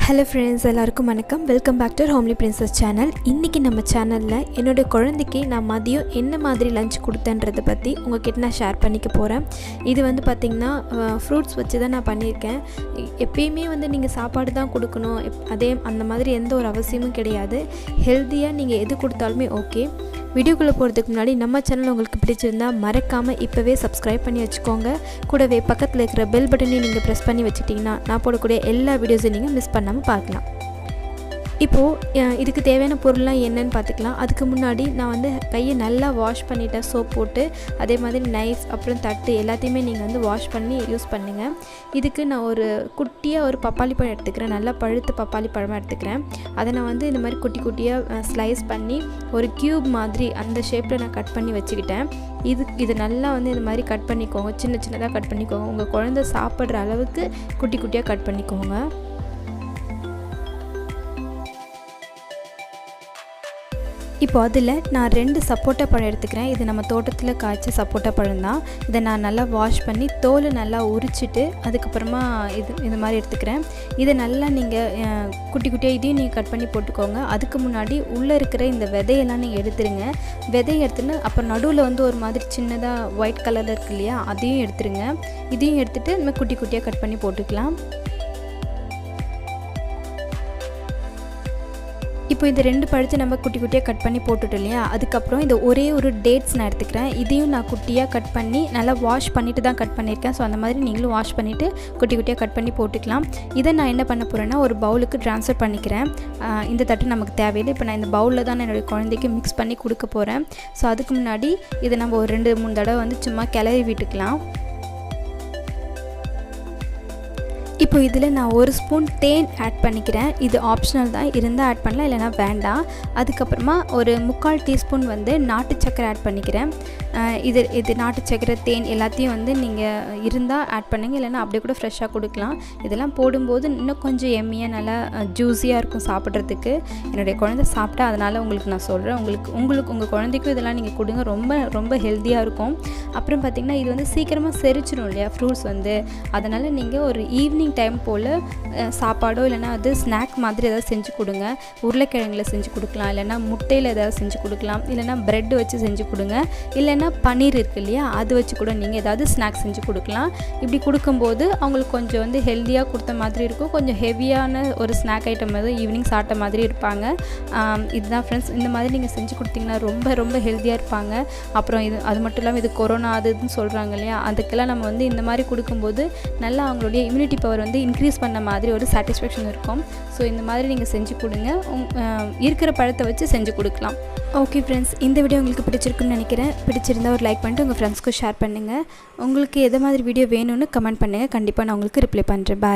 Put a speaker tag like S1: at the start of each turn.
S1: Hello friends, எல்லாருக்கும் வணக்கம். Welcome back to homely princess channel. இன்றைக்கி நம்ம சேனலில் என்னோடய குழந்தைக்கு நான் மதியம் என்ன மாதிரி லஞ்ச் கொடுத்தேன்றதை பற்றி உங்கள்கிட்ட நான் ஷேர் பண்ணிக்க போகிறேன். இது வந்து பார்த்திங்கன்னா ஃப்ரூட்ஸ் வச்சு தான் நான் பண்ணியிருக்கேன். எப்பயுமே வந்து நீங்கள் சாப்பாடு தான் கொடுக்கணும், அந்த மாதிரி எந்த ஒரு அவசியமும் கிடையாது. ஹெல்த்தியாக நீங்கள் எது கொடுத்தாலுமே ஓகே. வீடியோக்குள்ளே போகிறதுக்கு முன்னாடி நம்ம சேனல் உங்களுக்கு பிடிச்சிருந்தா மறக்காமல் இப்போவே சப்ஸ்கிரைப் பண்ணி வச்சுக்கோங்க. கூடவே பக்கத்தில் இருக்கிற பெல் பட்டனையும் நீங்கள் ப்ரெஸ் பண்ணி வச்சுட்டிங்கன்னா நான் போடக்கூடிய எல்லா வீடியோஸையும் நீங்கள் மிஸ் பண்ணாமல் பார்க்கலாம். இப்போது இதுக்கு தேவையான பொருள்லாம் என்னன்னு பார்த்துக்கலாம். அதுக்கு முன்னாடி நான் வந்து கையை நல்லா வாஷ் பண்ணிவிட்டேன், சோப் போட்டு. அதே மாதிரி நைஃப் அப்புறம் தட்டு எல்லாத்தையுமே நீங்கள் வந்து வாஷ் பண்ணி யூஸ் பண்ணுங்கள். இதுக்கு நான் ஒரு குட்டியாக ஒரு பப்பாளி பழம் எடுத்துக்கிறேன். நல்லா பழுத்த பப்பாளி பழமாக எடுத்துக்கிறேன். அதை நான் வந்து இந்த மாதிரி குட்டி குட்டியாக ஸ்லைஸ் பண்ணி ஒரு க்யூப் மாதிரி அந்த ஷேப்பில் நான் கட் பண்ணி வச்சுக்கிட்டேன். இது நல்லா வந்து இந்த மாதிரி கட் பண்ணிக்கோங்க, சின்ன சின்னதாக கட் பண்ணிக்கோங்க. உங்கள் குழந்தை சாப்பிட்ற அளவுக்கு குட்டி குட்டியாக கட் பண்ணிக்கோங்க. இப்போ அதில் நான் 2 சப்போட்டா பழம் எடுத்துக்கிறேன். இது நம்ம தோட்டத்தில் காய்ச்ச சப்போட்டா பழம் தான். இதை நான் நல்லா வாஷ் பண்ணி தோல் நல்லா உரிச்சிட்டு அதுக்கப்புறமா இது மாதிரி எடுத்துக்கிறேன். இதை நல்லா நீங்கள் குட்டி குட்டியாக இதையும் நீங்கள் கட் பண்ணி போட்டுக்கோங்க. அதுக்கு முன்னாடி உள்ளே இருக்கிற இந்த விதையெல்லாம் நீங்கள் எடுத்துருங்க. விதையை எடுத்துன்னு அப்புறம் நடுவில் வந்து ஒரு மாதிரி சின்னதாக ஒயிட் கலரில் இருக்கு இல்லையா, அதையும் எடுத்துருங்க. இதையும் எடுத்துகிட்டு நம்ம குட்டி குட்டியாக கட் பண்ணி போட்டுக்கலாம். இப்போ இந்த 2 பழத்தை நம்ம குட்டி குட்டியாக கட் பண்ணி போட்டுட்டோம் இல்லையா. அதுக்கப்புறம் இந்த ஒரே ஒரு டேட்ஸ் நான் எடுத்துக்கிறேன். இதையும் நான் குட்டியாக கட் பண்ணி நல்லா வாஷ் பண்ணிவிட்டு தான் கட் பண்ணியிருக்கேன். ஸோ அந்த மாதிரி நீங்களும் வாஷ் பண்ணிவிட்டு குட்டி குட்டியாக கட் பண்ணி போட்டுக்கலாம். இதை நான் என்ன பண்ண போகிறேன்னா ஒரு பவுலுக்கு ட்ரான்ஸ்ஃபர் பண்ணிக்கிறேன். இந்த தட்டு நமக்கு தேவையில்லை. இப்போ நான் இந்த பவுலில் தான் என்னுடைய குழந்தைக்கு மிக்ஸ் பண்ணி கொடுக்க போகிறேன். ஸோ அதுக்கு முன்னாடி இதை நம்ம ஒரு 2-3 தடவை வந்து சும்மா கிளறி விட்டுக்கலாம். இப்போ இதில் நான் 1 ஸ்பூன் தேன் ஆட் பண்ணிக்கிறேன். இது ஆப்ஷனல் தான், இருந்தால் ஆட் பண்ணலாம், இல்லைனா வேண்டாம். அதுக்கப்புறமா ஒரு 3/4 டீஸ்பூன் வந்து நாட்டு சக்கரை ஆட் பண்ணிக்கிறேன். இது நாட்டு சக்கரை, தேன் எல்லாத்தையும் வந்து நீங்கள் இருந்தால் ஆட் பண்ணுங்கள், இல்லைனா அப்படியே கூட ஃப்ரெஷ்ஷாக கொடுக்கலாம். இதெல்லாம் போடும்போது இன்னும் கொஞ்சம் எம்மியாக நல்லா ஜூஸியாக இருக்கும் சாப்பிட்றதுக்கு. என்னுடைய குழந்தை சாப்பிட்டா, அதனால் உங்களுக்கு நான் சொல்கிறேன். உங்கள் குழந்தைக்கும் இதெல்லாம் நீங்கள் கொடுங்க. ரொம்ப ரொம்ப ஹெல்த்தியாக இருக்கும். அப்புறம் பார்த்திங்கன்னா இது வந்து சீக்கிரமாக செரிச்சிடும் இல்லையா ஃப்ரூட்ஸ் வந்து. அதனால் நீங்கள் ஒரு ஈவினிங் டைம் போல் சாப்பாடோ இல்லைனா அது ஸ்நாக் மாதிரி ஏதாவது செஞ்சு கொடுங்க. உருளைக்கிழங்கில் செஞ்சு கொடுக்கலாம், இல்லைனா முட்டையில் ஏதாவது செஞ்சு கொடுக்கலாம், இல்லைனா ப்ரெட் வச்சு செஞ்சு கொடுங்க, இல்லைனா பன்னீர் இருக்குது இல்லையா, அது வச்சு கூட நீங்கள் ஏதாவது ஸ்நாக்ஸ் செஞ்சு கொடுக்கலாம். இப்படி கொடுக்கும்போது அவங்களுக்கு கொஞ்சம் வந்து ஹெல்த்தியாக கொடுத்த மாதிரி இருக்கும். கொஞ்சம் ஹெவியான ஒரு ஸ்நாக் ஐட்டம் வந்து ஈவினிங் சாப்பிட்ட மாதிரி இருப்பாங்க. இதுதான் ஃப்ரெண்ட்ஸ், இந்த மாதிரி நீங்கள் செஞ்சு கொடுத்தீங்கன்னா ரொம்ப ரொம்ப ஹெல்த்தியாக இருப்பாங்க. அப்புறம் அது மட்டும் இல்லாமல் இது கொரோனா அதுன்னு சொல்கிறாங்க இல்லையா, அதுக்கெல்லாம் நம்ம வந்து இந்த மாதிரி கொடுக்கும்போது நல்லா அவங்களுடைய இம்யூனிட்டி பவர் வந்து இன்க்ரீஸ் பண்ண மாதிரி ஒரு சாட்டிஸ்ஃபேக்ஷன் இருக்கும். ஸோ இந்த மாதிரி நீங்கள் செஞ்சு கொடுங்க. இருக்கிற பழத்தை வச்சு செஞ்சு கொடுக்கலாம். ஓகே ஃப்ரெண்ட்ஸ், இந்த வீடியோ உங்களுக்கு பிடிச்சிருக்குன்னு நினைக்கிறேன். பிடிச்சிருந்தால் ஒரு லைக் பண்ணிட்டு உங்கள் ஃப்ரெண்ட்ஸ்க்கு ஷேர் பண்ணுங்கள். உங்களுக்கு எதை மாதிரி வீடியோ வேணும்னு கமெண்ட் பண்ணுங்கள். கண்டிப்பாக நான் உங்களுக்கு ரிப்ளை பண்ணுறேன். பாய்.